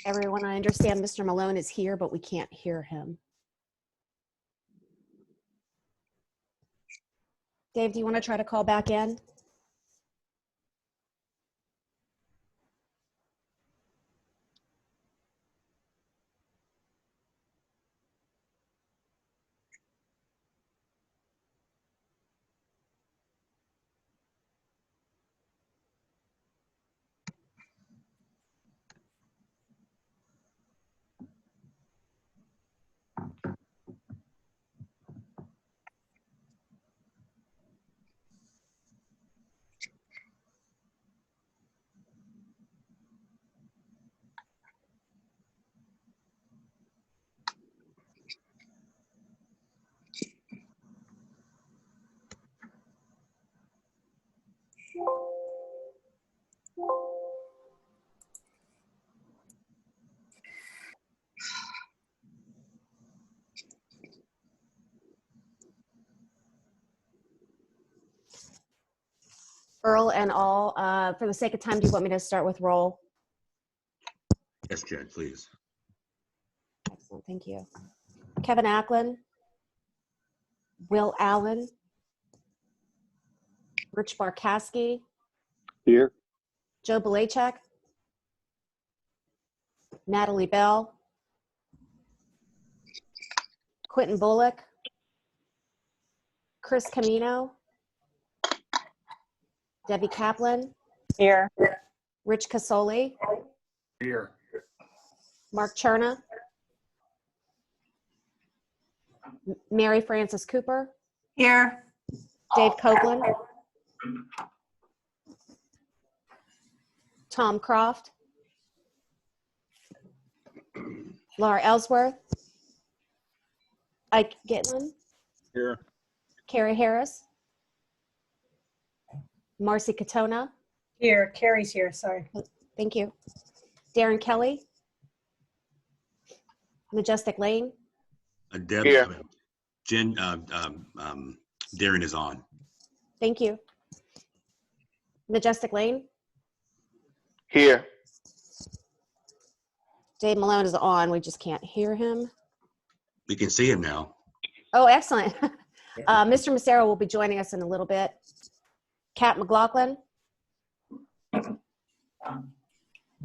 Everyone, I understand Mr. Malone is here, but we can't hear him. Dave, do you want to try to call back in? Earl and all, for the sake of time, do you want me to start with roll? Yes, Jen, please. Excellent, thank you. Kevin Acklin, Will Allen, Rich Barkowski, Here. Joe Belachek, Natalie Bell, Quentin Bullock, Chris Camino, Debbie Kaplan, Here. Rich Casoli, Here. Mark Cherna, Mary Frances Cooper, Here. Dave Copeland, Tom Croft, Laura Ellsworth, Ike Gitlin, Here. Carrie Harris, Marcy Katona, Here. Carrie's here, sorry. thank you, Darren Kelly, Majestic Lane, Deb, Here. Jen, Darren is on. thank you, Majestic Lane, Here. Dave Malone is on, we just can't hear him. We can see him now. Oh, excellent. Mr. Massaro will be joining us in a little bit. Kat McLaughlin,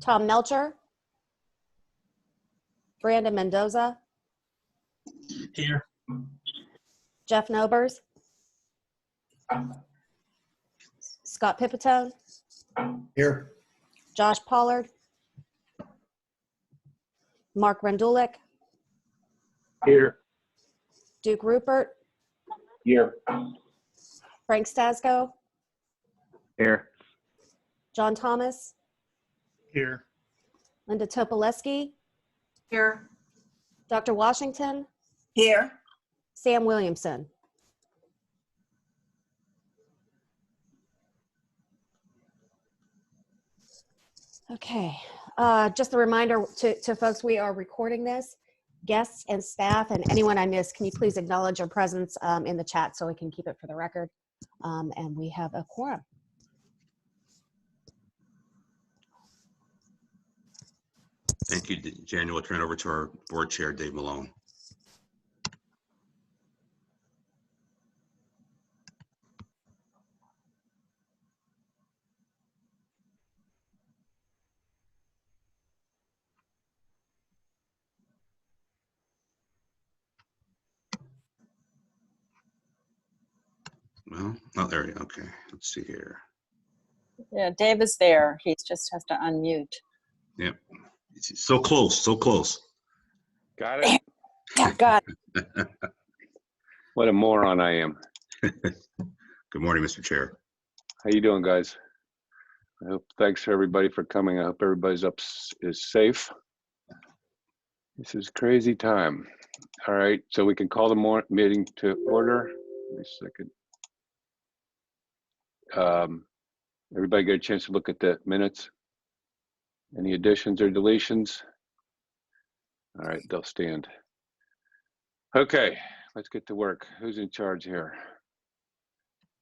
Tom Melcher, Brandon Mendoza, Here. Jeff Nobers, Scott Pipitone, Here. Josh Pollard, Mark Rendulic, Here. Duke Rupert, Here. Frank Stasco, Here. John Thomas, Here. Linda Topoleski, Here. Dr. Washington, Here. Sam Williamson. Okay, just a reminder to folks, we are recording this. Guests and staff and anyone I missed, can you please acknowledge your presence in the chat so we can keep it for the record? And we have a quorum. Thank you, Jen. We'll turn it over to our board chair, Dave Malone. Well, oh, there we go. Okay, let's see here. Yeah, Dave is there. He just has to unmute. Yep. It's so close, so close. Got it? God. What a moron I am. Good morning, Mr. Chair. How you doing, guys? I hope, thanks for everybody for coming. I hope everybody's is safe. This is crazy time. All right, so we can call the meeting to order. Wait a second. Everybody get a chance to look at the minutes? Any additions or deletions? All right, they'll stand. Okay, let's get to work. Who's in charge here?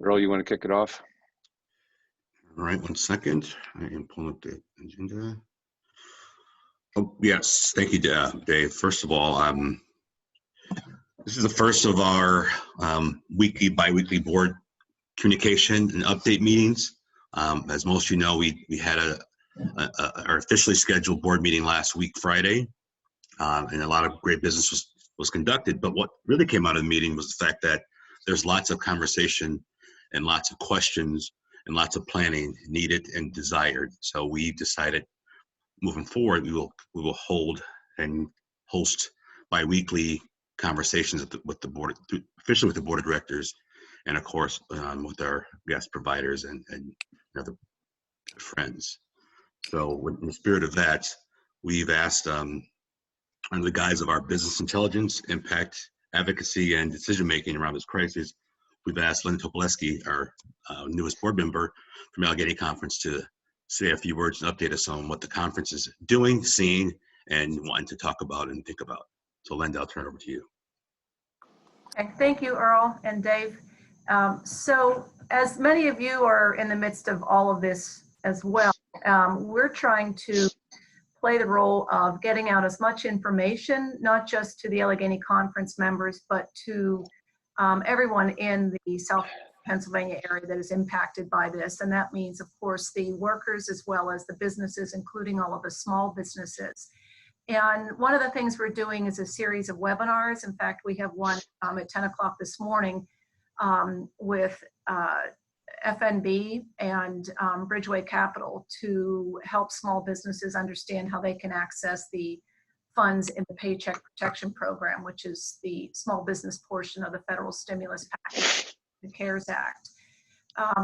Earl, you want to kick it off? All right, 1 second. I am pulling up the agenda. Oh, yes, thank you, Dave. First of all, this is the first of our weekly, bi-weekly board communication and update meetings. As most of you know, we had our officially scheduled board meeting last week, Friday, and a lot of great business was conducted. But what really came out of the meeting was the fact that there's lots of conversation and lots of questions and lots of planning needed and desired. So we decided moving forward, we will hold and host bi-weekly conversations with the board, officially with the board of directors, and of course with our guest providers and other friends. So in the spirit of that, we've asked, under the guise of our business intelligence, impact, advocacy, and decision-making around this crisis, we've asked Lynn Topoleski, our newest board member from Allegheny Conference, to say a few words and update us on what the conference is doing, seeing, and wanting to talk about and think about. So Linda, I'll turn it over to you. Okay, thank you, Earl and Dave. So as many of you are in the midst of all of this as well, we're trying to play the role of getting out as much information, not just to the Allegheny Conference members, but to everyone in the South Pennsylvania area that is impacted by this. And that means, of course, the workers as well as the businesses, including all of the small businesses. And one of the things we're doing is a series of webinars. In fact, we have one at 10 o'clock this morning with FNB and Bridgeway Capital to help small businesses understand how they can access the funds in the Paycheck Protection Program, which is the small business portion of the federal stimulus package, the CARES Act.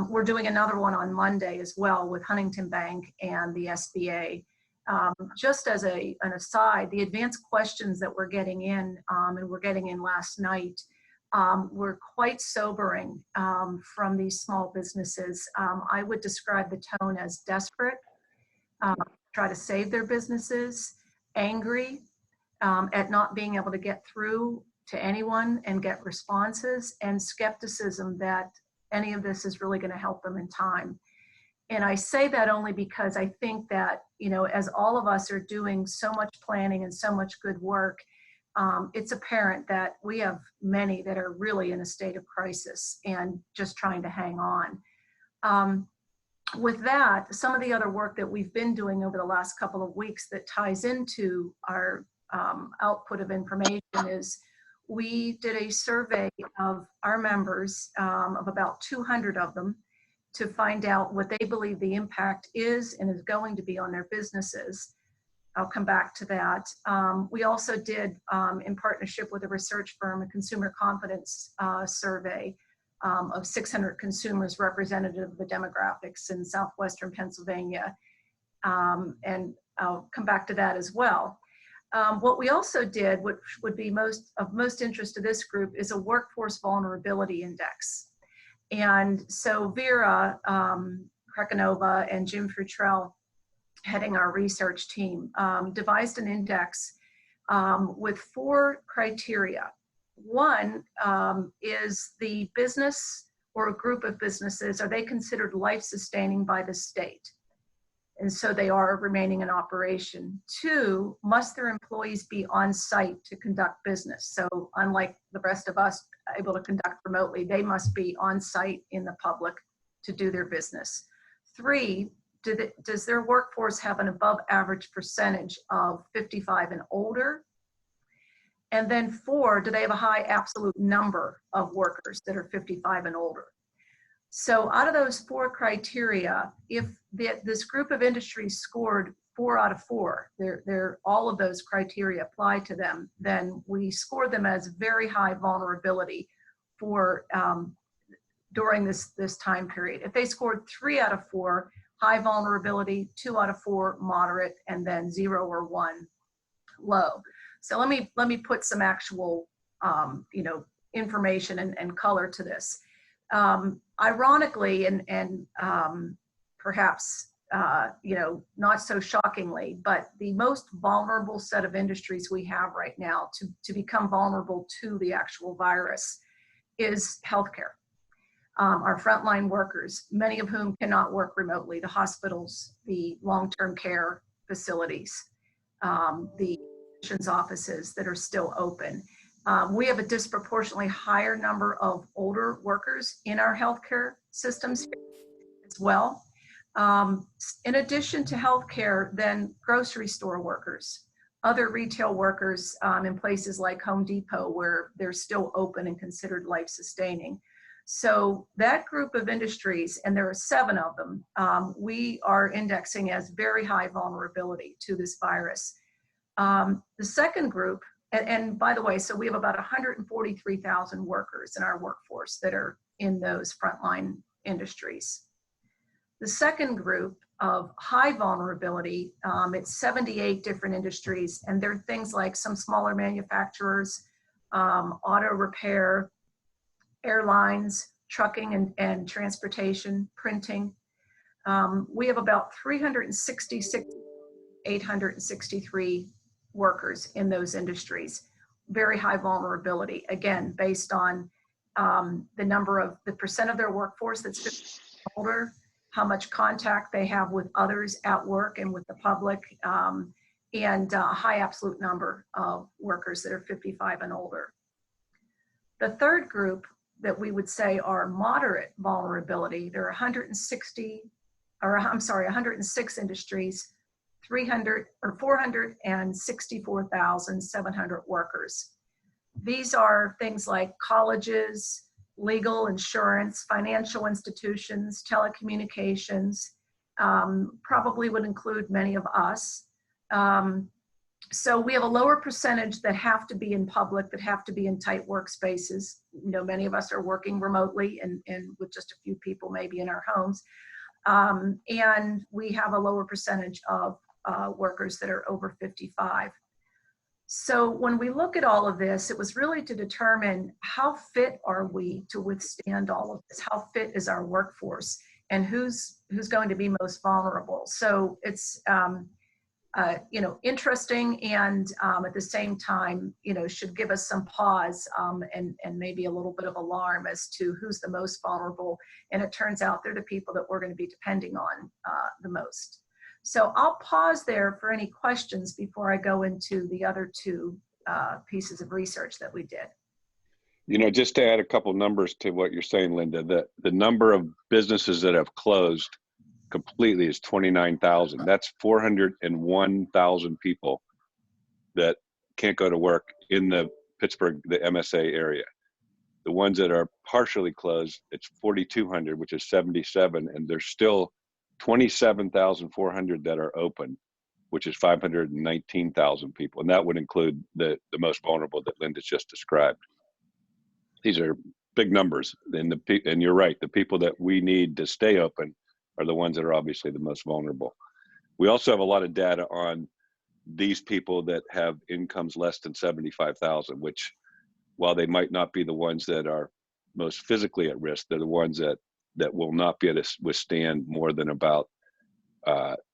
We're doing another one on Monday as well with Huntington Bank and the SBA. Just as an aside, the advanced questions that we're getting in, and we're getting in last night, were quite sobering from these small businesses. I would describe the tone as desperate, try to save their businesses, angry at not being able to get through to anyone and get responses, and skepticism that any of this is really going to help them in time. And I say that only because I think that, you know, as all of us are doing so much planning and so much good work, it's apparent that we have many that are really in a state of crisis and just trying to hang on. With that, some of the other work that we've been doing over the last couple of weeks that ties into our output of information is we did a survey of our members, of about 200 of them, to find out what they believe the impact is and is going to be on their businesses. I'll come back to that. We also did, in partnership with a research firm, a consumer confidence survey of 600 consumers representative of the demographics in southwestern Pennsylvania. And I'll come back to that as well. What we also did, which would be of most interest to this group, is a workforce vulnerability index. And so Vera Krekanova and Jim Futrell, heading our research team, devised an index with 4 criteria. One is the business or a group of businesses, are they considered life-sustaining by the state? And so they are remaining in operation. 2, must their employees be on site to conduct business? So unlike the rest of us able to conduct remotely, they must be on site in the public to do their business. 3, does their workforce have an above average percentage of 55 and older? And then 4, do they have a high absolute number of workers that are 55 and older? So out of those 4 criteria, if this group of industries scored 4 out of 4, all of those criteria apply to them, then we score them as very high vulnerability for during this time period. If they scored 3 out of 4, high vulnerability, 2 out of 4, moderate, and then 0 or 1, low. So let me put some actual information and color to this. Ironically, and perhaps not so shockingly, but the most vulnerable set of industries we have right now to become vulnerable to the actual virus is healthcare. Our frontline workers, many of whom cannot work remotely, the hospitals, the long-term care facilities, the admissions offices that are still open. We have a disproportionately higher number of older workers in our healthcare systems as well. In addition to healthcare, then grocery store workers, other retail workers in places like Home Depot where they're still open and considered life-sustaining. So that group of industries, and there are 7 of them, we are indexing as very high vulnerability to this virus. The second group, and by the way, so we have about 143,000 workers in our workforce that are in those frontline industries. The second group of high vulnerability, it's 78 different industries, and they're things like some smaller manufacturers, auto repair, airlines, trucking and transportation, printing. We have about 863 workers in those industries. Very high vulnerability, again, based on the percent of their workforce that's 50 older, how much contact they have with others at work and with the public, and a high absolute number of workers that are 55 and older. The third group that we would say are moderate vulnerability, there are 106 industries, 464,700 workers. These are things like colleges, legal, insurance, financial institutions, telecommunications, probably would include many of us. So we have a lower percentage that have to be in public, that have to be in tight workspaces. You know, many of us are working remotely and with just a few people maybe in our homes. And we have a lower percentage of workers that are over 55. So when we look at all of this, it was really to determine how fit are we to withstand all of this? How fit is our workforce? And who's going to be most vulnerable? So it's interesting, and at the same time, should give us some pause and maybe a little bit of alarm as to who's the most vulnerable. And it turns out they're the people that we're going to be depending on the most. So I'll pause there for any questions before I go into the other 2 pieces of research that we did. Just to add a couple numbers to what you're saying, Linda, the number of businesses that have closed completely is 29,000. That's 401,000 people that can't go to work in the Pittsburgh, the MSA area. The ones that are partially closed, it's 4,200, which is 77, and there's still 27,400 that are open, which is 519,000 people. And that would include the most vulnerable that Linda's just described. These are big numbers. And you're right, the people that we need to stay open are the ones that are obviously the most vulnerable. We also have a lot of data on these people that have incomes less than 75,000, which, while they might not be the ones that are most physically at risk, they're the ones that will not be able to withstand more than about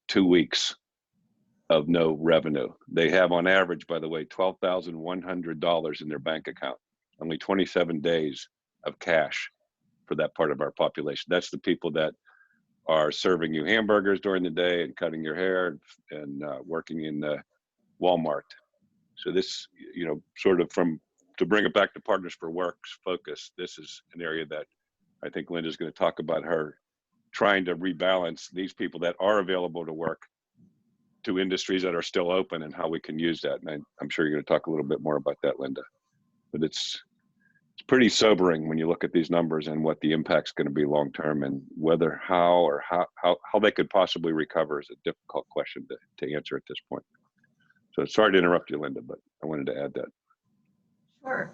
2 weeks of no revenue. They have, on average, by the way, $12,100 in their bank account, only 27 days of cash for that part of our population. That's the people that are serving you hamburgers during the day and cutting your hair and working in the Walmart. So this, sort of to bring it back to Partners4Work's focus, this is an area that I think Linda's going to talk about, her trying to rebalance these people that are available to work to industries that are still open and how we can use that. And I'm sure you're going to talk a little bit more about that, Linda. But it's pretty sobering when you look at these numbers and what the impact's going to be long term, and whether how they could possibly recover is a difficult question to answer at this point. So sorry to interrupt you, Linda, but I wanted to add that. Sure.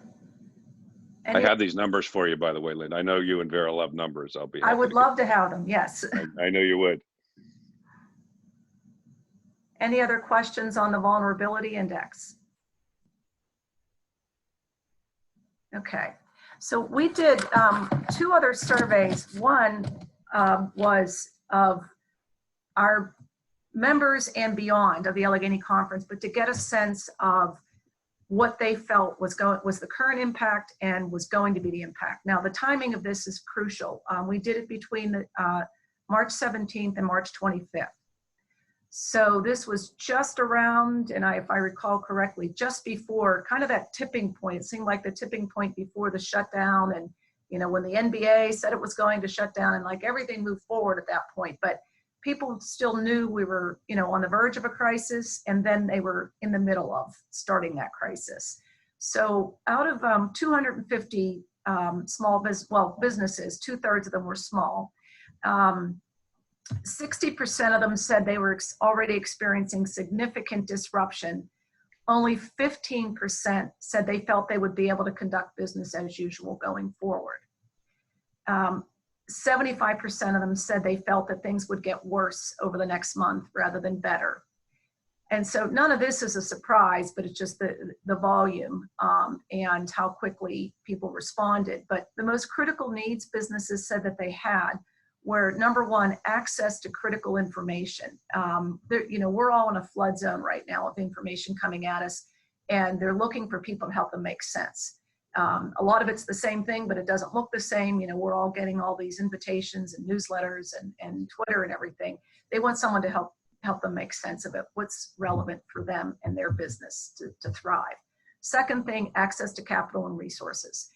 I have these numbers for you, by the way, Linda. I know you and Vera love numbers. I would love to have them, yes. I know you would. Any other questions on the vulnerability index? Okay, so we did 2 other surveys. One was of our members and beyond of the Allegheny Conference, but to get a sense of what they felt was the current impact and was going to be the impact. Now, the timing of this is crucial. We did it between March 17th and March 25th. So this was just around, and if I recall correctly, just before kind of that tipping point. It seemed like the tipping point before the shutdown, and when the NBA said it was going to shut down, and like everything moved forward at that point. But people still knew we were, on the verge of a crisis, and then they were in the middle of starting that crisis. So out of 250 businesses, 2/3 of them were small. 60% of them said they were already experiencing significant disruption. Only 15% said they felt they would be able to conduct business as usual going forward. 75% of them said they felt that things would get worse over the next month rather than better. And so none of this is a surprise, but it's just the volume and how quickly people responded. But the most critical needs businesses said that they had were, number one, access to critical information. We're all in a flood zone right now of information coming at us, and they're looking for people to help them make sense. A lot of it's the same thing, but it doesn't look the same. We're all getting all these invitations and newsletters and Twitter and everything. They want someone to help them make sense of it, what's relevant for them and their business to thrive. Second thing, access to capital and resources.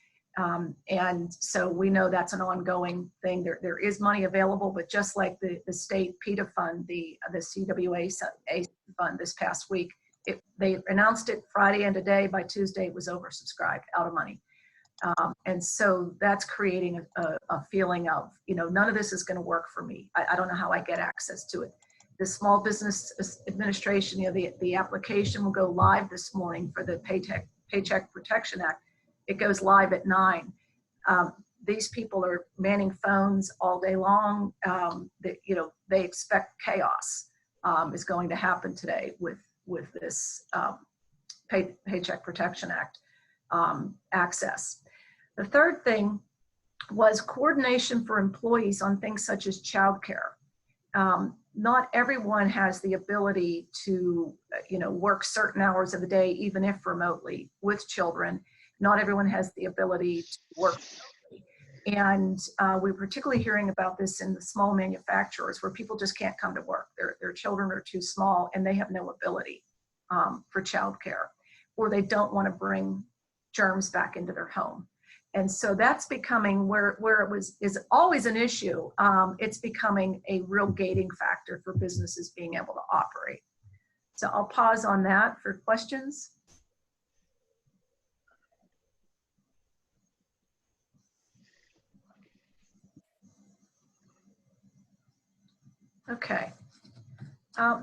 And so we know that's an ongoing thing. There is money available, but just like the state PETA fund, the CWA fund this past week, they announced it Friday and today. By Tuesday, it was oversubscribed, out of money. And so that's creating a feeling of, none of this is going to work for me. I don't know how I get access to it. The Small Business Administration, the application will go live this morning for the Paycheck Protection Act. It goes live at 9. These people are manning phones all day long. They expect chaos is going to happen today with this Paycheck Protection Act access. The third thing was coordination for employees on things such as childcare. Not everyone has the ability to, work certain hours of the day, even if remotely, with children. Not everyone has the ability to work remotely. And we're particularly hearing about this in the small manufacturers where people just can't come to work. Their children are too small and they have no ability for childcare, or they don't want to bring germs back into their home. And so that's becoming where it is always an issue. It's becoming a real gating factor for businesses being able to operate. So I'll pause on that for questions. Okay.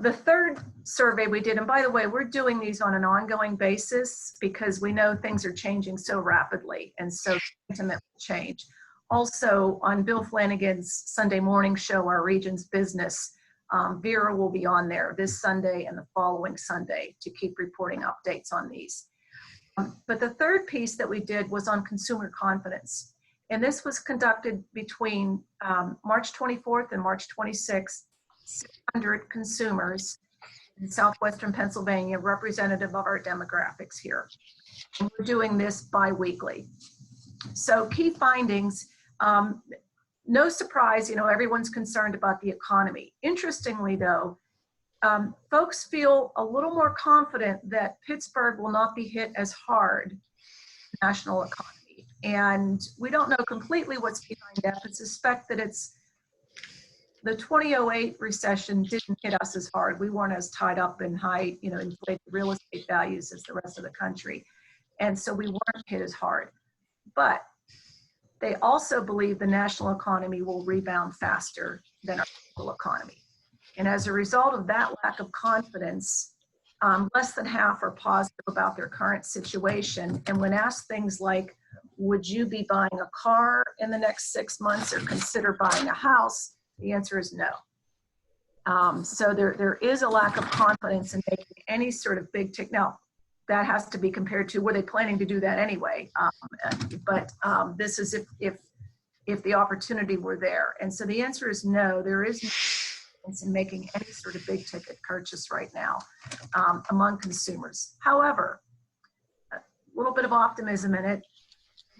The third survey we did, and by the way, we're doing these on an ongoing basis because we know things are changing so rapidly, and so sentiment will change. Also, on Bill Flanagan's Sunday morning show, Our Region's Business, Vera will be on there this Sunday and the following Sunday to keep reporting updates on these. But the third piece that we did was on consumer confidence. And this was conducted between March 24th and March 26th. 600 consumers in southwestern Pennsylvania, representative of our demographics here. And we're doing this bi-weekly. So key findings, no surprise, everyone's concerned about the economy. Interestingly though, folks feel a little more confident that Pittsburgh will not be hit as hard in the national economy. And we don't know completely what's behind that, but suspect that it's the 2008 recession didn't hit us as hard. We weren't as tied up in high, inflated real estate values as the rest of the country. And so we weren't hit as hard. But they also believe the national economy will rebound faster than our local economy. And as a result of that lack of confidence, less than half are positive about their current situation. And when asked things like, would you be buying a car in the next 6 months or consider buying a house? The answer is no. So there is a lack of confidence in making any sort of big tick. Now, that has to be compared to, were they planning to do that anyway? But this is if the opportunity were there. And so the answer is no, there is no confidence in making any sort of big ticket purchase right now among consumers. However, a little bit of optimism in it.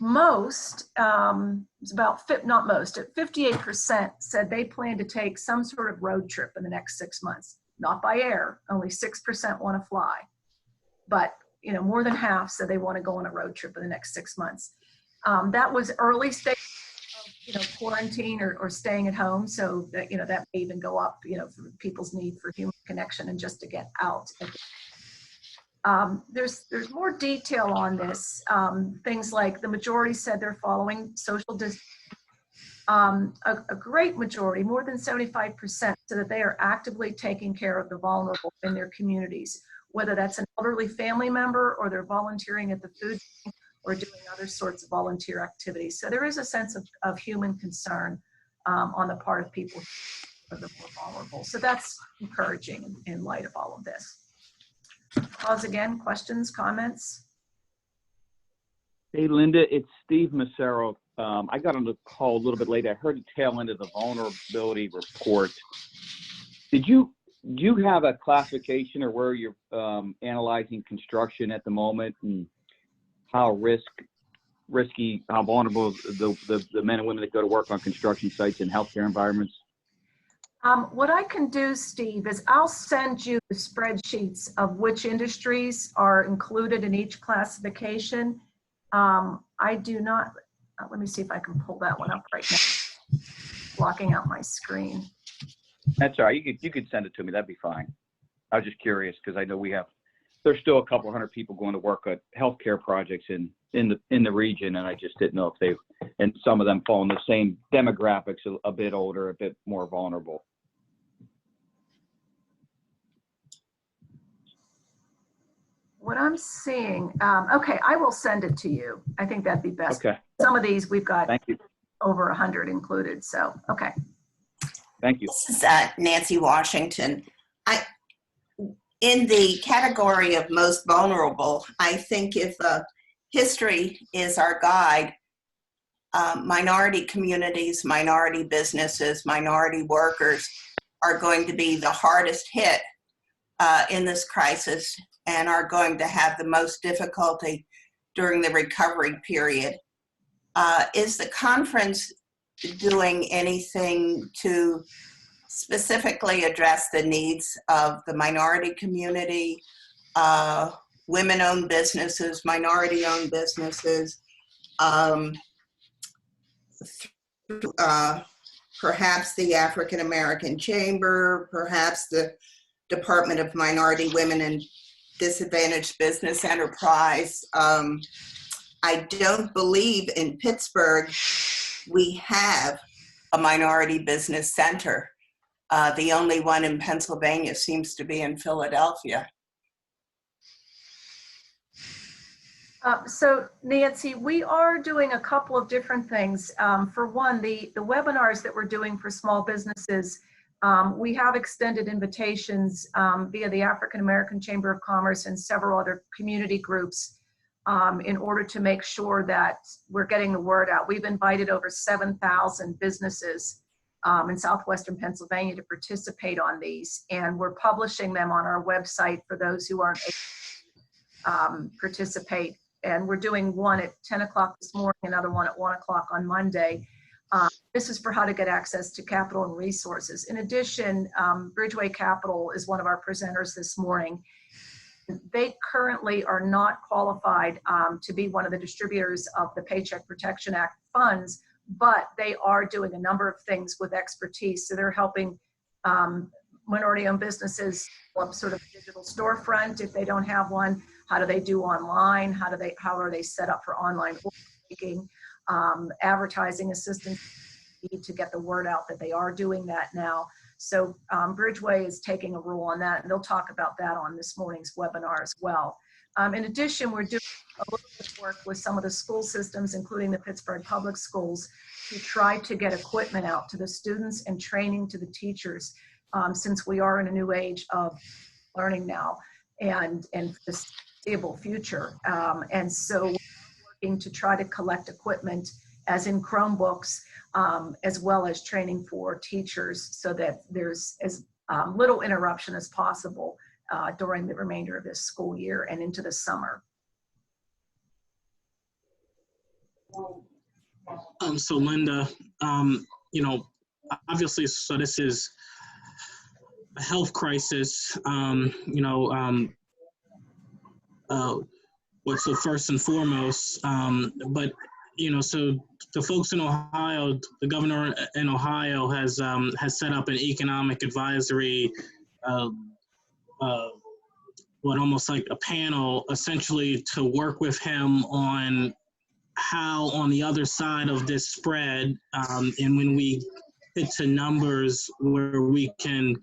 Most, it's about, not most, 58% said they plan to take some sort of road trip in the next 6 months. not by air. Only 6% want to fly, but more than half said they want to go on a road trip in the next 6 months. That was early stage of quarantine or staying at home, so that that may even go up for people's need for human connection and just to get out. There's more detail on this. Things like the majority said they're following social distance. A great majority, more than 75%, said that they are actively taking care of the vulnerable in their communities, whether that's an elderly family member or they're volunteering at the food bank or doing other sorts of volunteer activities. So there is a sense of human concern on the part of people who are the more vulnerable. So that's encouraging in light of all of this. Pause again, questions, comments? Hey, Linda, it's Steve Massaro. I got on the call a little bit late. I heard the tail end of the vulnerability report. Do you have a classification or where you're analyzing construction at the moment and how risky, how vulnerable the men and women that go to work on construction sites and healthcare environments? What I can do, Steve, is I'll send you the spreadsheets of which industries are included in each classification. I do not, let me see if I can pull that one up right now. Blocking out my screen. That's all right. You could send it to me. That'd be fine. I was just curious because I know there's still a couple hundred people going to work at healthcare projects in the region, and I just didn't know if and some of them fall in the same demographics, a bit older, a bit more vulnerable. What I'm seeing, okay, I will send it to you. I think that'd be best. Okay. Some of these we've got Thank you. over 100 included, so, okay. Thank you. This is Nancy Washington. In the category of most vulnerable, I think if history is our guide, minority communities, minority businesses, minority workers are going to be the hardest hit in this crisis and are going to have the most difficulty during the recovery period. Is the conference doing anything to specifically address the needs of the minority community, women-owned businesses, minority-owned businesses, perhaps the African American Chamber, perhaps the Department of Minority Women and Disadvantaged Business Enterprise? I don't believe in Pittsburgh we have a minority business center. The only one in Pennsylvania seems to be in Philadelphia. So Nancy, we are doing a couple of different things. For one, the webinars that we're doing for small businesses, we have extended invitations via the African American Chamber of Commerce and several other community groups in order to make sure that we're getting the word out. We've invited over 7,000 businesses in southwestern Pennsylvania to participate on these, and we're publishing them on our website for those who aren't able to participate. And we're doing one at 10 o'clock this morning, another one at 1 o'clock on Monday. This is for how to get access to capital and resources. In addition, Bridgeway Capital is one of our presenters this morning. They currently are not qualified to be one of the distributors of the Paycheck Protection Act funds, but they are doing a number of things with expertise. So they're helping minority-owned businesses develop sort of a digital storefront if they don't have one. How do they do online? How are they set up for online order taking? Advertising assistance to get the word out that they are doing that now. So Bridgeway is taking a role on that, and they'll talk about that on this morning's webinar as well. In addition, we're doing a little bit of work with some of the school systems, including the Pittsburgh Public Schools, to try to get equipment out to the students and training to the teachers, since we are in a new age of learning now and the foreseeable future. And so we're working to try to collect equipment, as in Chromebooks, as well as training for teachers so that there's as little interruption as possible during the remainder of this school year and into the summer. So Linda, you know, obviously, so this is health crisis, what's so first and foremost. But so the folks in Ohio, the governor in Ohio has set up an economic advisory, almost like a panel, essentially to work with him on how on the other side of this spread, and when we hit to numbers where we can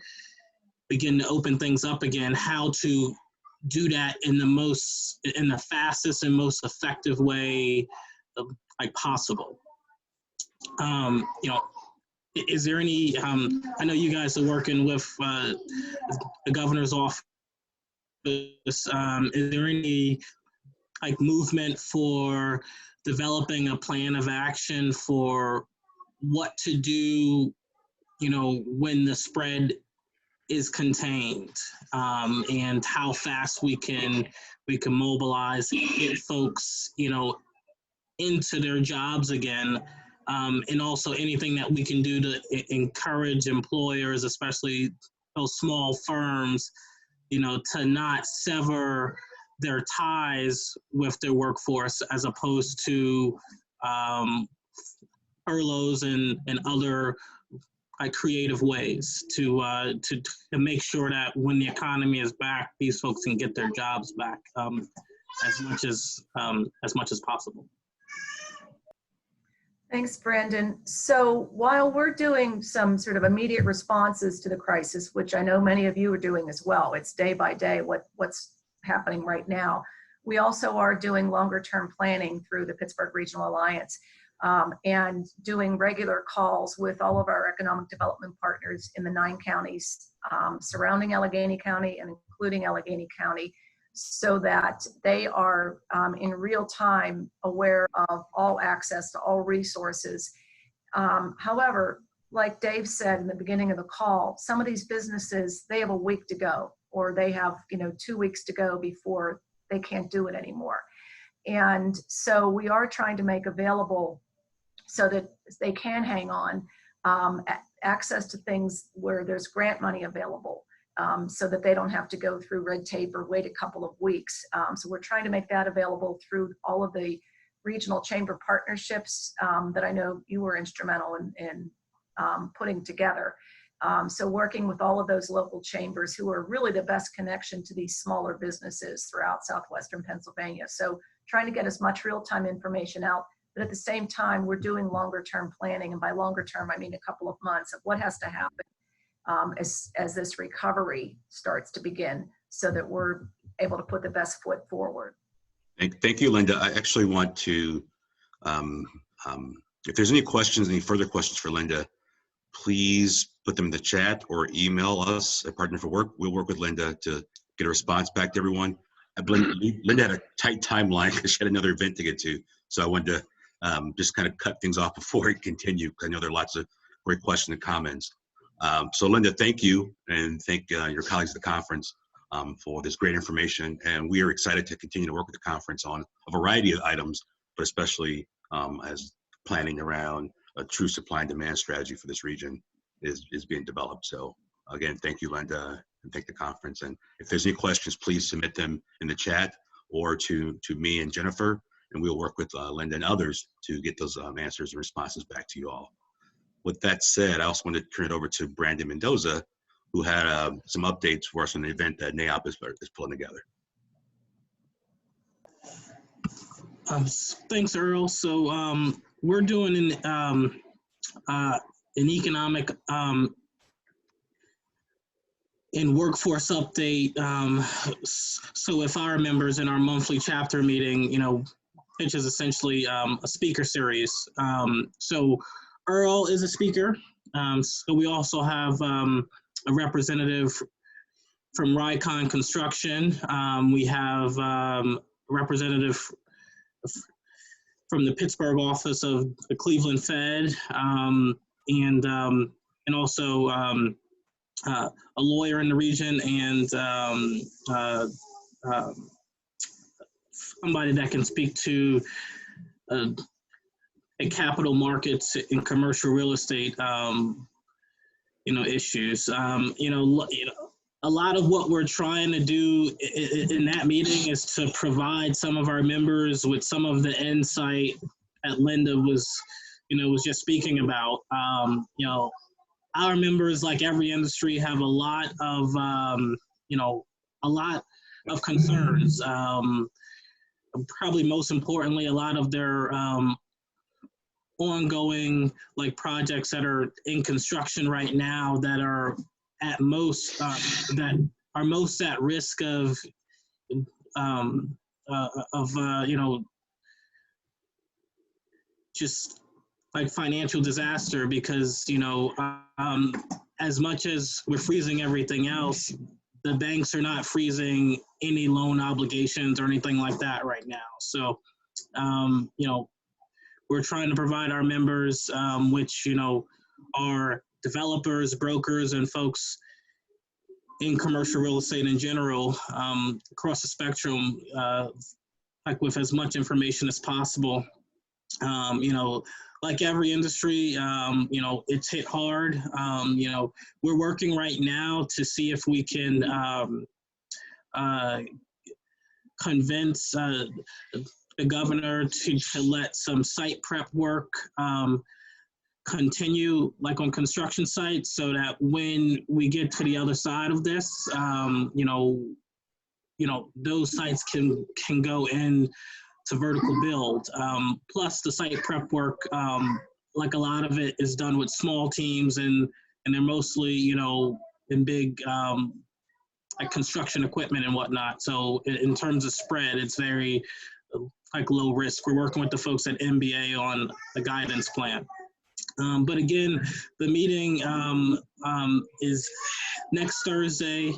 begin to open things up again, how to do that in the fastest and most effective way like possible. Is there any, I know you guys are working with the governor's office. Is there any like movement for developing a plan of action for what to do, when the spread is contained, and how fast we can mobilize, get folks, into their jobs again, and also anything that we can do to encourage employers, especially those small firms, to not sever their ties with their workforce, as opposed to furloughs and other creative ways to make sure that when the economy is back, these folks can get their jobs back as much as possible. Thanks, Brandon. So while we're doing some sort of immediate responses to the crisis, which I know many of you are doing as well, it's day by day what's happening right now. We also are doing longer term planning through the Pittsburgh Regional Alliance, and doing regular calls with all of our economic development partners in the 9 counties surrounding Allegheny County and including Allegheny County, so that they are in real time aware of all access to all resources. However, like Dave said in the beginning of the call, some of these businesses, they have a week to go, or they have 2 weeks to go before they can't do it anymore. And so we are trying to make available so that they can hang on, access to things where there's grant money available, so that they don't have to go through red tape or wait a couple of weeks. So we're trying to make that available through all of the regional chamber partnerships that I know you were instrumental in putting together. So working with all of those local chambers who are really the best connection to these smaller businesses throughout southwestern Pennsylvania. So trying to get as much real-time information out, but at the same time, we're doing longer-term planning. And by longer term, I mean a couple of months of what has to happen as this recovery starts to begin, so that we're able to put the best foot forward. Thank you, Linda. I actually want to, if there's any further questions for Linda, please put them in the chat or email us at Partner4Work. We'll work with Linda to get a response back to everyone. Linda had a tight timeline because she had another event to get to. So I wanted to just kind of cut things off before we continue, because I know there are lots of great questions and comments. So Linda, thank you, and thank your colleagues at the conference for this great information. And we are excited to continue to work with the conference on a variety of items, but especially as planning around a true supply and demand strategy for this region is being developed. So again, thank you, Linda, and thank the conference. And if there's any questions, please submit them in the chat or to me and Jennifer, and we'll work with Linda and others to get those answers and responses back to you all. With that said, I also want to turn it over to Brandon Mendoza, who had some updates for us on the event that NAOP is pulling together. Thanks, Earl. So we're doing an economic and workforce update. So if our members in our monthly chapter meeting, which is essentially a speaker series. So Earl is a speaker. So we also have a representative from Rycon Construction. We have a representative from the Pittsburgh office of the Cleveland Fed, and also a lawyer in the region, and somebody that can speak to capital markets and commercial real estate issues. A lot of what we're trying to do in that meeting is to provide some of our members with some of the insight that Linda was just speaking about. Our members, like every industry, have a lot of concerns. Probably most importantly, a lot of their ongoing projects that are in construction right now that are at most at risk of just financial disaster, because as much as we're freezing everything else, the banks are not freezing any loan obligations or anything like that right now. So we're trying to provide our members, which are developers, brokers, and folks in commercial real estate in general, across the spectrum, with as much information as possible. Like every industry, it's hit hard. We're working right now to see if we can convince the governor to let some site prep work continue on construction sites, so that when we get to the other side of this, those sites can go in to vertical build. Plus the site prep work, a lot of it is done with small teams, and they're mostly, in big construction equipment and whatnot. So in terms of spread, it's very low risk. We're working with the folks at MBA on the guidance plan. But again, the meeting is next Thursday,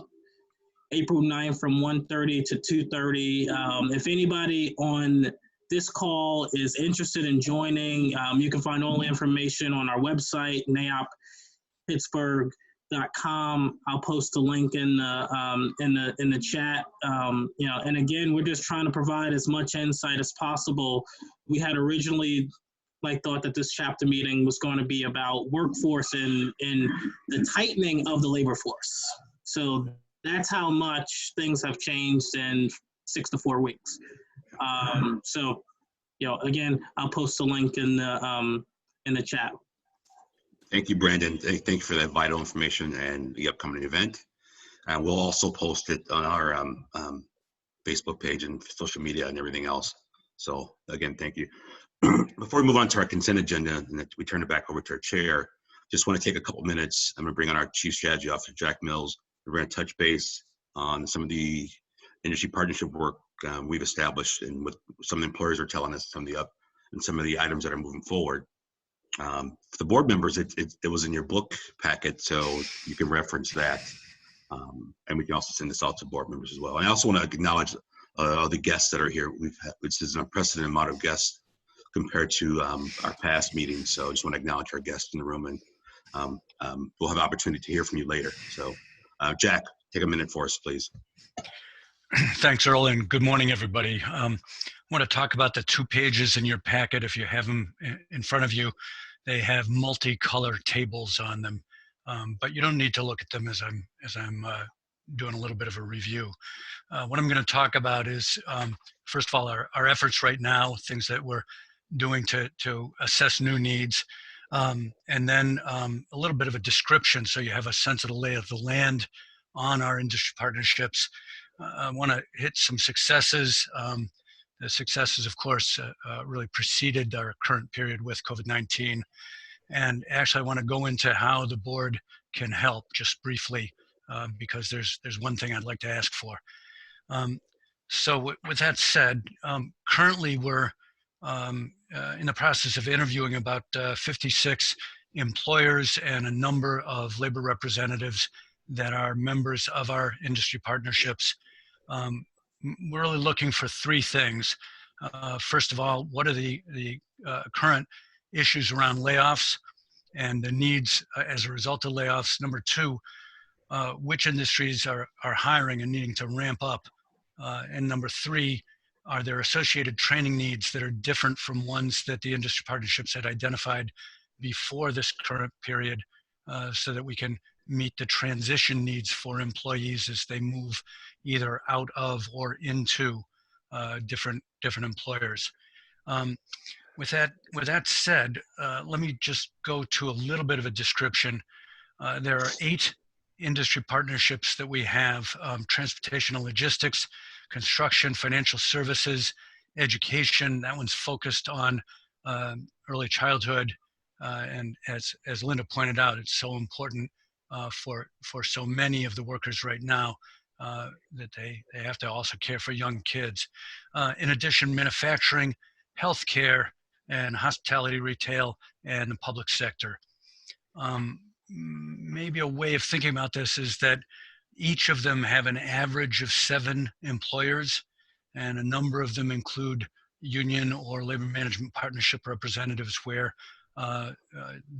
April 9th from 1:30 to 2:30. If anybody on this call is interested in joining, you can find all the information on our website, naoppittsburgh.com. I'll post a link in the chat. And again, we're just trying to provide as much insight as possible. We had originally thought that this chapter meeting was going to be about workforce and the tightening of the labor force. So that's how much things have changed in 6 to 4 weeks. Again, I'll post a link in the chat. Thank you, Brandon. Thank you for that vital information and the upcoming event. And we'll also post it on our Facebook page and social media and everything else. So again, thank you. Before we move on to our consent agenda and we turn it back over to our chair, just want to take a couple minutes. I'm going to bring on our Chief Strategy Officer, Jack Mills. We're going to touch base on some of the industry partnership work we've established and what some of the employers are telling us, some of the items that are moving forward. For the board members, it was in your book packet, so you can reference that. And we can also send this out to board members as well. And I also want to acknowledge the guests that are here. Which is an unprecedented amount of guests compared to our past meetings. So I just want to acknowledge our guests in the room, and we'll have an opportunity to hear from you later. So Jack, take a minute for us, please. Thanks, Earl, and good morning, everybody. I want to talk about the 2 pages in your packet. If you have them in front of you, they have multicolor tables on them, but you don't need to look at them as I'm doing a little bit of a review. What I'm going to talk about is, first of all, our efforts right now, things that we're doing to assess new needs, and then a little bit of a description so you have a sense of the lay of the land on our industry partnerships. I want to hit some successes. The successes, of course, really preceded our current period with COVID-19. And actually, I want to go into how the board can help just briefly, because there's one thing I'd like to ask for. So with that said, currently we're in the process of interviewing about 56 employers and a number of labor representatives that are members of our industry partnerships. We're really looking for 3 things. First of all, what are the current issues around layoffs and the needs as a result of layoffs? Number 2, which industries are hiring and needing to ramp up? And number 3, are there associated training needs that are different from ones that the industry partnerships had identified before this current period so that we can meet the transition needs for employees as they move either out of or into different employers. With that said, let me just go to a little bit of a description. There are 8 industry partnerships that we have: transportation and logistics, construction, financial services, education. That one's focused on early childhood, and as Linda pointed out, it's so important for so many of the workers right now that they have to also care for young kids. In addition, manufacturing, healthcare, and hospitality, retail, and the public sector. Maybe a way of thinking about this is that each of them have an average of 7 employers, and a number of them include union or labor management partnership representatives where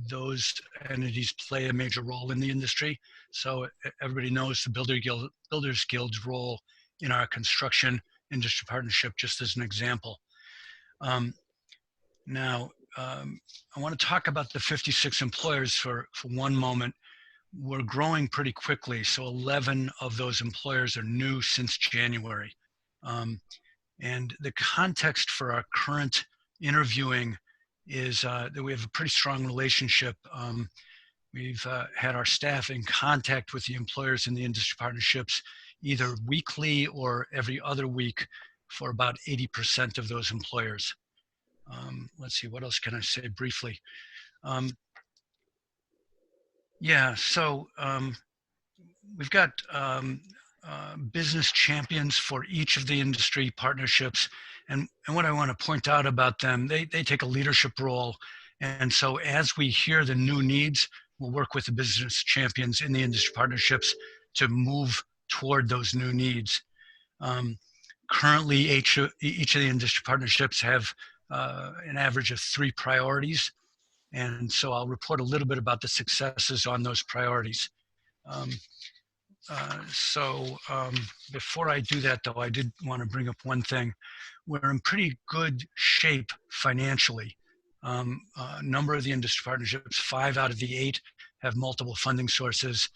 those entities play a major role in the industry. So everybody knows the Builders Guild's role in our construction industry partnership, just as an example. Now, I want to talk about the 56 employers for one moment. We're growing pretty quickly, so 11 of those employers are new since January. And the context for our current interviewing is that we have a pretty strong relationship. We've had our staff in contact with the employers in the industry partnerships either weekly or every other week for about 80% of those employers. Let's see, what else can I say briefly? So we've got business champions for each of the industry partnerships. And what I want to point out about them, they take a leadership role. And so as we hear the new needs, we'll work with the business champions in the industry partnerships to move toward those new needs. Currently, each of the industry partnerships have an average of 3 priorities. And so I'll report a little bit about the successes on those priorities. Before I do that, though, I did want to bring up one thing. We're in pretty good shape financially. A number of the industry partnerships, 5 out of the 8, have multiple funding sources.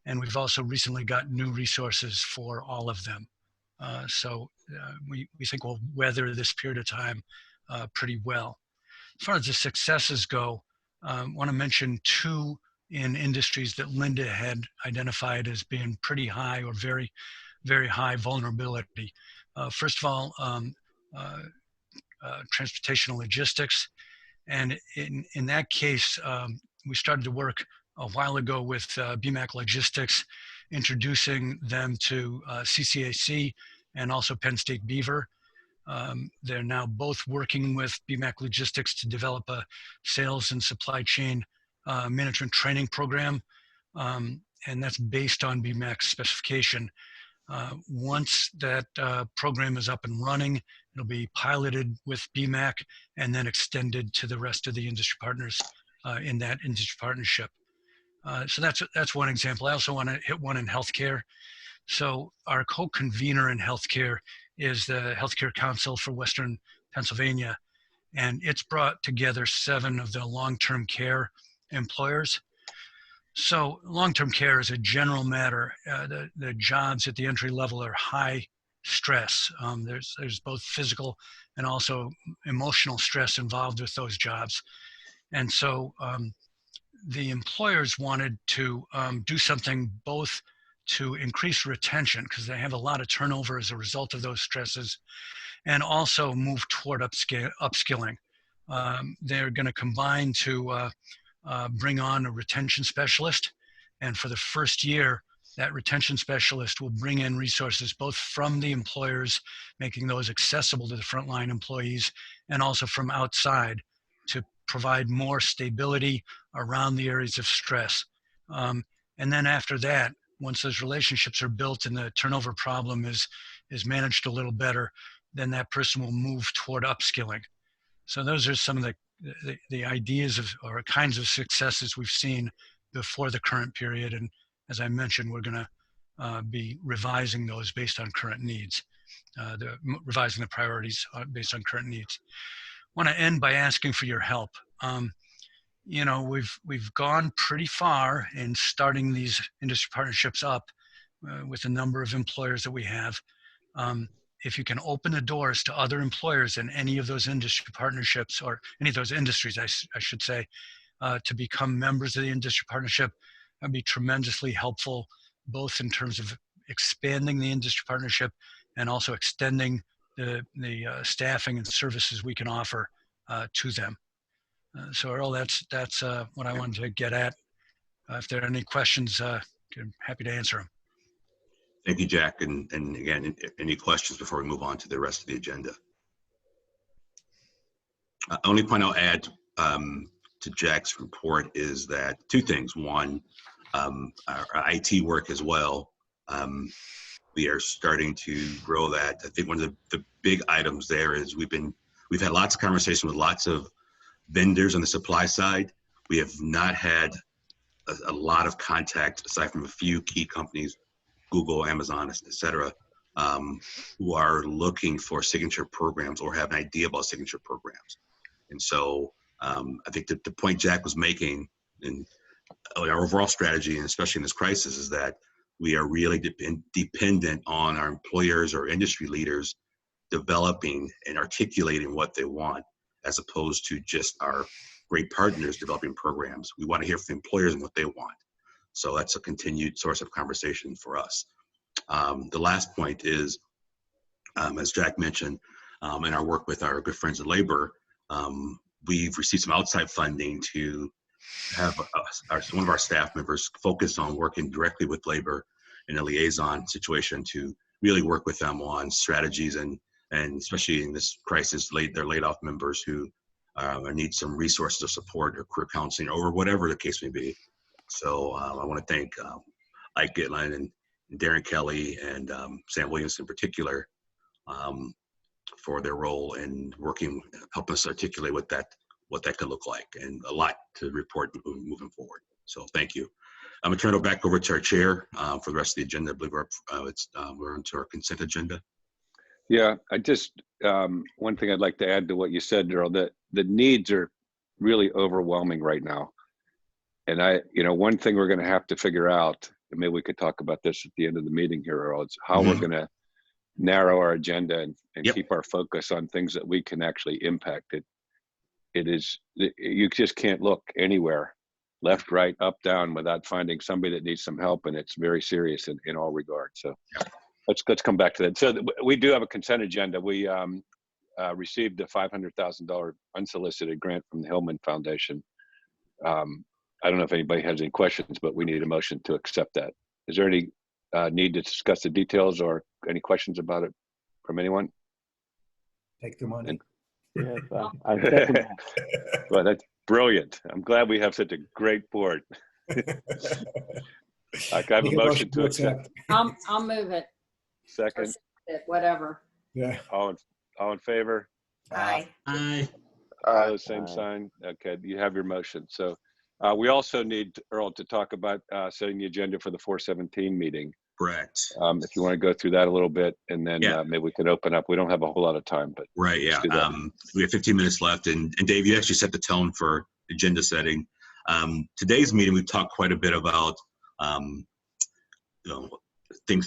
And we've also recently got new resources for all of them. We think we'll weather this period of time pretty well. As far as the successes go, I want to mention 2 in industries that Linda had identified as being pretty high or very, very high vulnerability. First of all, transportation and logistics. And in that case, we started to work a while ago with BMAC Logistics, introducing them to CCAC and also Penn State Beaver. They're now both working with BMAC Logistics to develop a sales and supply chain management training program, and that's based on BMAC's specification. Once that program is up and running, it'll be piloted with BMAC and then extended to the rest of the industry partners in that industry partnership. So that's one example. I also want to hit one in healthcare. So our co-convener in healthcare is the Healthcare Council for Western Pennsylvania, and it's brought together 7 of the long-term care employers. So long-term care is a general matter. The jobs at the entry level are high stress. There's both physical and also emotional stress involved with those jobs. And so the employers wanted to do something both to increase retention, because they have a lot of turnover as a result of those stresses, and also move toward upskilling. They're going to combine to bring on a retention specialist. And for the first year, that retention specialist will bring in resources both from the employers, making those accessible to the frontline employees, and also from outside to provide more stability around the areas of stress. And then after that, once those relationships are built and the turnover problem is managed a little better, then that person will move toward upskilling. So those are some of the ideas of or kinds of successes we've seen before the current period. And as I mentioned, we're going to be revising those based on current needs, revising the priorities based on current needs. I want to end by asking for your help. you know, we've gone pretty far in starting these industry partnerships up with the number of employers that we have. If you can open the doors to other employers in any of those industry partnerships, or any of those industries, I should say, to become members of the industry partnership, that'd be tremendously helpful, both in terms of expanding the industry partnership and also extending the staffing and services we can offer to them. So Earl, that's what I wanted to get at. If there are any questions, I'm happy to answer them. Thank you, Jack. And again, any questions before we move on to the rest of the agenda? Only point I'll add to Jack's report is that two things. One, our IT work as well. We are starting to grow that. I think one of the big items there is we've had lots of conversation with lots of vendors on the supply side. We have not had a lot of contact, aside from a few key companies, Google, Amazon, et cetera, who are looking for signature programs or have an idea about signature programs. And so I think that the point Jack was making in our overall strategy, and especially in this crisis, is that we are really dependent on our employers or industry leaders developing and articulating what they want, as opposed to just our great partners developing programs. We want to hear from employers and what they want. So that's a continued source of conversation for us. The last point is, as Jack mentioned, in our work with our good friends at Labor, we've received some outside funding to have one of our staff members focus on working directly with Labor in a liaison situation to really work with them on strategies and especially in this crisis, they're laid off members who need some resources of support or career counseling or whatever the case may be. So I want to thank Ike Gitlin and Darren Kelly and Sam Williams in particular for their role in working, helping us articulate what that could look like, and a lot to report moving forward. So thank you. I'm gonna turn it back over to our chair for the rest of the agenda. I believe we're into our consent agenda. Yeah, I just, one thing I'd like to add to what you said, Earl, that the needs are really overwhelming right now. And one thing we're gonna have to figure out, and maybe we could talk about this at the end of the meeting here, Earl, is how we're gonna narrow our agenda and keep our focus on things that we can actually impact. You just can't look anywhere, left, right, up, down, without finding somebody that needs some help, and it's very serious in all regards. So let's come back to that. So we do have a consent agenda. We received a $500,000 unsolicited grant from the Hillman Foundation. I don't know if anybody has any questions, but we need a motion to accept that. Is there any need to discuss the details or any questions about it from anyone? Take the money. Yes, I second that. Well, that's brilliant. I'm glad we have such a great board. I have a motion to accept. I'll move it. Second. Whatever. Yeah. All in favor? Aye. Aye. Opposed, same sign. Okay, you have your motion. So we also need, Earl, to talk about setting the agenda for the 4/17 meeting. Correct. If you want to go through that a little bit, and then maybe we can open up. We don't have a whole lot of time, but right, yeah. We have 15 minutes left, and Dave, you actually set the tone for agenda setting. Today's meeting, we've talked quite a bit about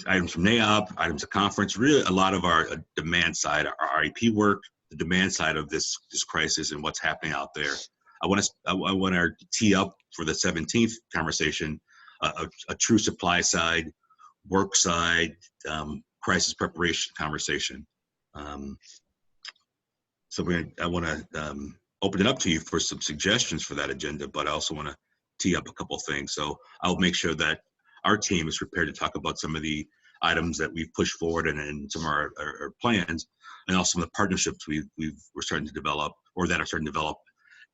items from NAOP, items of conference, really a lot of our demand side, our RIP work, the demand side of this crisis and what's happening out there. I want to tee up for the 17th conversation a true supply side, work side, crisis preparation conversation. So I want to open it up to you for some suggestions for that agenda, but I also want to tee up a couple things. So I'll make sure that our team is prepared to talk about some of the items that we've pushed forward and some of our plans, and also the partnerships we're starting to develop, or that are starting to develop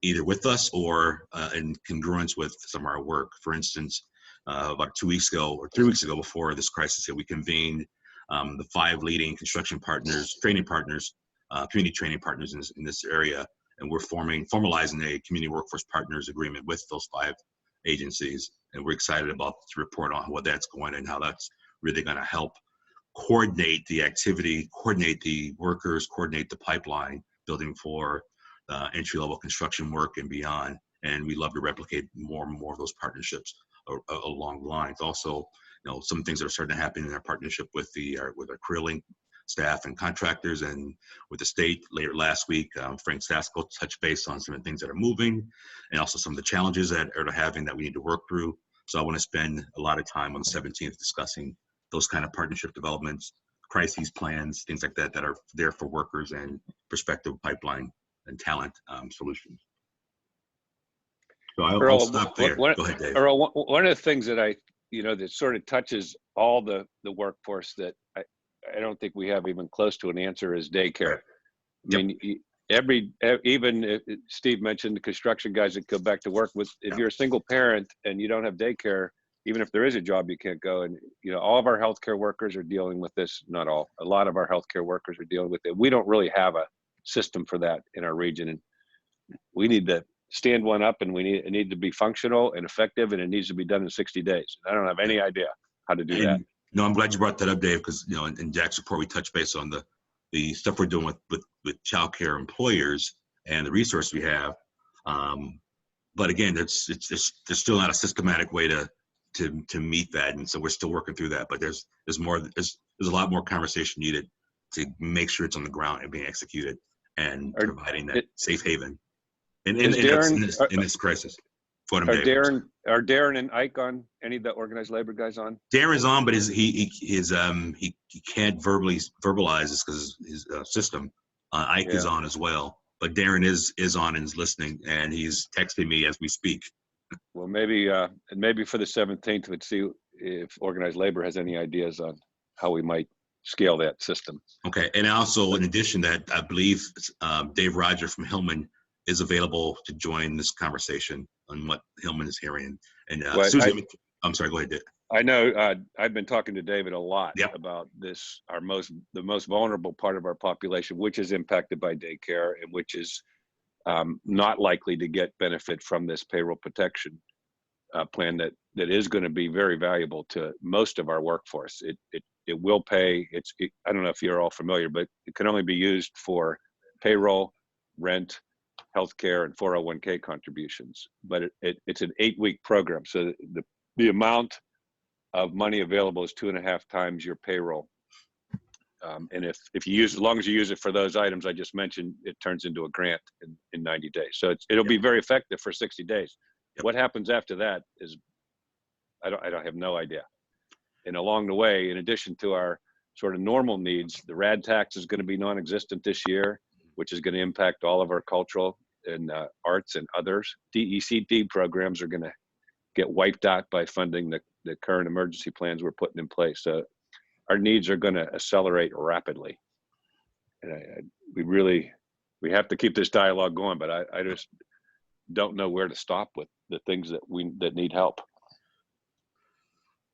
either with us or in congruence with some of our work. For instance, about 2 weeks ago or 3 weeks ago, before this crisis, we convened the 5 leading construction partners, training partners, community training partners in this area, and we're formalizing a community workforce partners agreement with those 5 agencies, and we're excited about to report on what that's going and how that's really going to help coordinate the activity, coordinate the workers, coordinate the pipeline building for entry-level construction work and beyond, and we love to replicate more and more of those partnerships along the lines. Also, some things that are starting to happen in our partnership with our CareerLink staff and contractors, and with the state later last week. Frank Stasko touched base on some of the things that are moving, and also some of the challenges that are having that we need to work through. So I want to spend a lot of time on the 17th discussing those kind of partnership developments, crises plans, things like that are there for workers, and prospective pipeline and talent solutions. So I'll stop there. Go ahead, Dave. Earl, one of the things that that sort of touches all the workforce that I don't think we have even close to an answer is daycare. Yep. I mean, even if Steve mentioned the construction guys that go back to work with, if you're a single parent and you don't have daycare, even if there is a job, you can't go. And, all of our healthcare workers are dealing with this. Not all, a lot of our healthcare workers are dealing with it. We don't really have a system for that in our region. And we need to stand one up, and it needs to be functional and effective, and it needs to be done in 60 days. I don't have any idea how to do that. No, I'm glad you brought that up, Dave, because in Jack's report we touched base on the stuff we're doing with child care employers and the resource we have. But again, there's still not a systematic way to meet that, and so we're still working through that. But there's a lot more conversation needed to make sure it's on the ground and being executed and providing that safe haven in this crisis. Are Darren and Ike on? Any of the organized labor guys on? Darren's on, but he can't verbalize this because his system. Ike is on as well, but Darren is on and is listening, and he's texting me as we speak. Well, maybe for the 17th, we'd see if organized labor has any ideas on how we might scale that system. Okay, and also in addition to that, I believe Dave Roger from Hillman is available to join this conversation on what Hillman is hearing. And Susie, I'm sorry, go ahead, Dave. I know I've been talking to David a lot about this, the most vulnerable part of our population, which is impacted by daycare and which is not likely to get benefit from this payroll protection plan that is going to be very valuable to most of our workforce. It will pay. I don't know if you're all familiar, but it can only be used for payroll, rent, healthcare, and 401k contributions. But it's an 8-week program, so the amount of money available is 2.5 times your payroll. And if you use, as long as you use it for those items I just mentioned, it turns into a grant in 90 days. So it'll be very effective for 60 days. What happens after that is, I have no idea. And along the way, in addition to our sort of normal needs, the RAD tax is going to be non-existent this year, which is going to impact all of our cultural and arts and others. DECD programs are going to get wiped out by funding the current emergency plans we're putting in place. So our needs are going to accelerate rapidly. And we have to keep this dialogue going, but I just don't know where to stop with the things that need help.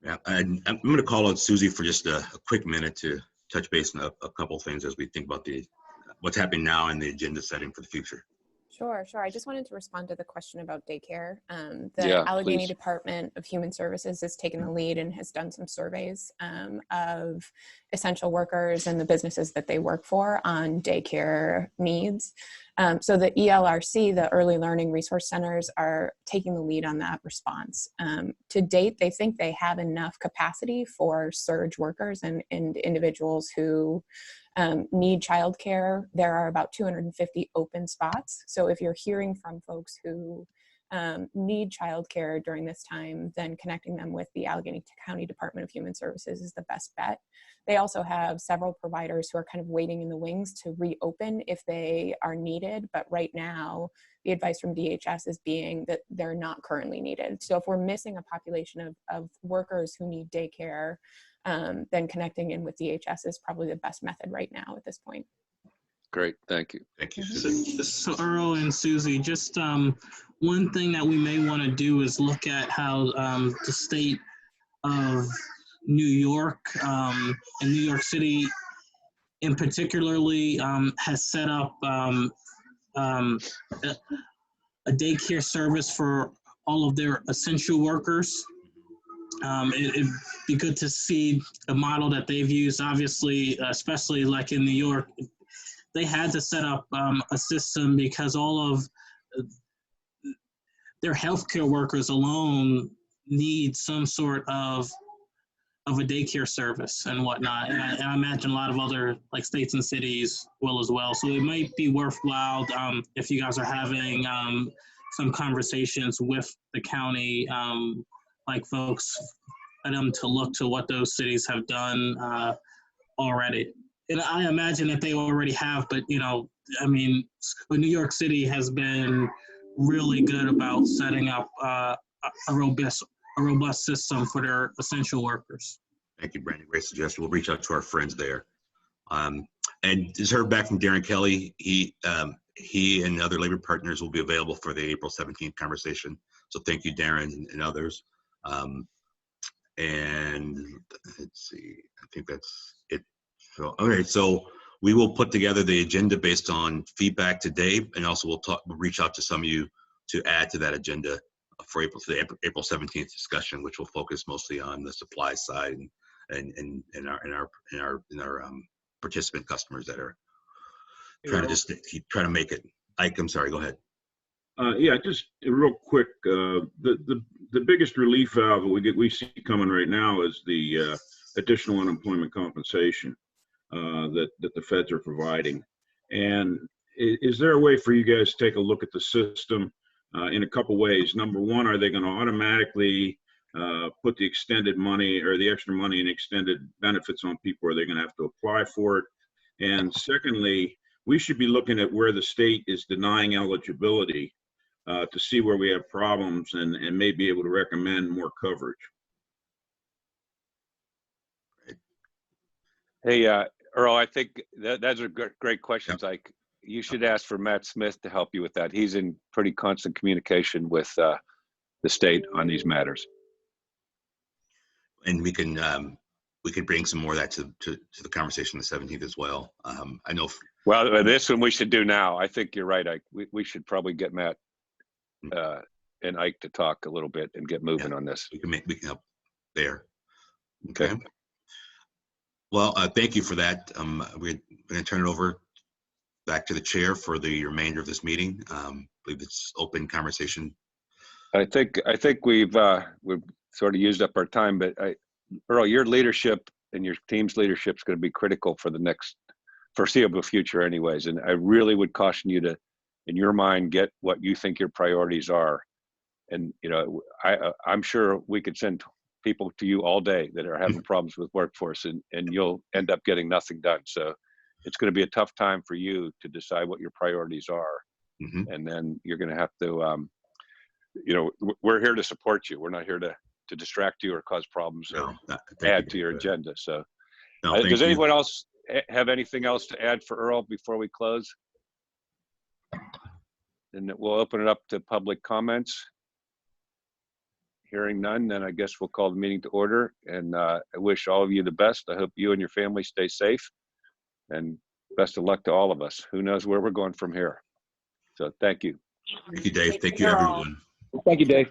Yeah, and I'm going to call out Susie for just a quick minute to touch base on a couple things as we think about what's happening now and the agenda setting for the future. Sure. I just wanted to respond to the question about daycare. The Allegheny Department of Human Services has taken the lead and has done some surveys of essential workers and the businesses that they work for on daycare needs. So the ELRC, the Early Learning Resource Centers, are taking the lead on that response. To date, they think they have enough capacity for surge workers and individuals who need childcare. There are about 250 open spots. So if you're hearing from folks who need childcare during this time, then connecting them with the Allegheny County Department of Human Services is the best bet. They also have several providers who are kind of waiting in the wings to reopen if they are needed. But right now, the advice from DHS is being that they're not currently needed. So if we're missing a population of workers who need daycare, then connecting in with DHS is probably the best method right now at this point. Great, thank you. Thank you, Susie. So Earl and Susie, just one thing that we may want to do is look at how the state of New York and New York City in particularly has set up a daycare service for all of their essential workers. It'd be good to see the model that they've used, obviously, especially like in New York. They had to set up a system because all of their healthcare workers alone need some sort of a daycare service and whatnot. And I imagine a lot of other like states and cities will as well. So it might be worthwhile if you guys are having some conversations with the county, like folks, for them to look to what those cities have done already. And I imagine that they already have, but but New York City has been really good about setting up a robust system for their essential workers. Thank you, Brandon. Great suggestion. We'll reach out to our friends there. And just heard back from Darren Kelly. He and other labor partners will be available for the April 17th conversation. So thank you, Darren and others. And let's see, I think that's it. So, okay, so we will put together the agenda based on feedback today, and also we'll reach out to some of you to add to that agenda for the April 17th discussion, which will focus mostly on the supply side and our participant customers that are trying to make it. Ike, I'm sorry, go ahead. Yeah, just real quick. The biggest relief valve we see coming right now is the additional unemployment compensation that the feds are providing. And is there a way for you guys to take a look at the system in a couple ways? Number one, are they going to automatically put the extended money or the extra money and extended benefits on people? Or are they going to have to apply for it? And secondly, we should be looking at where the state is denying eligibility to see where we have problems and may be able to recommend more coverage. Hey, Earl, I think those are great questions. Yep. Like, you should ask for Matt Smith to help you with that. He's in pretty constant communication with the state on these matters. And we can bring some more of that to the conversation on the 17th as well. I know. Well, this one we should do now. I think you're right, Ike. We should probably get Matt and Ike to talk a little bit and get moving on this. We can help there. Okay. Well, thank you for that. We're going to turn it over back to the chair for the remainder of this meeting. I believe it's open conversation. I think we've sort of used up our time, but Earl, your leadership and your team's leadership is going to be critical for the next foreseeable future anyways. And I really would caution you to, in your mind, get what you think your priorities are. And, I'm sure we could send people to you all day that are having problems with workforce, and you'll end up getting nothing done. So it's going to be a tough time for you to decide what your priorities are. Mm-hmm. And then you're going to have to, we're here to support you. We're not here to distract you or cause problems or add to your agenda. So does anyone else have anything else to add for Earl before we close? And we'll open it up to public comments. Hearing none, then I guess we'll call the meeting to order. And I wish all of you the best. I hope you and your family stay safe, and best of luck to all of us. Who knows where we're going from here? So thank you. Thank you, Dave. Thank you, everyone. Thank you, Dave.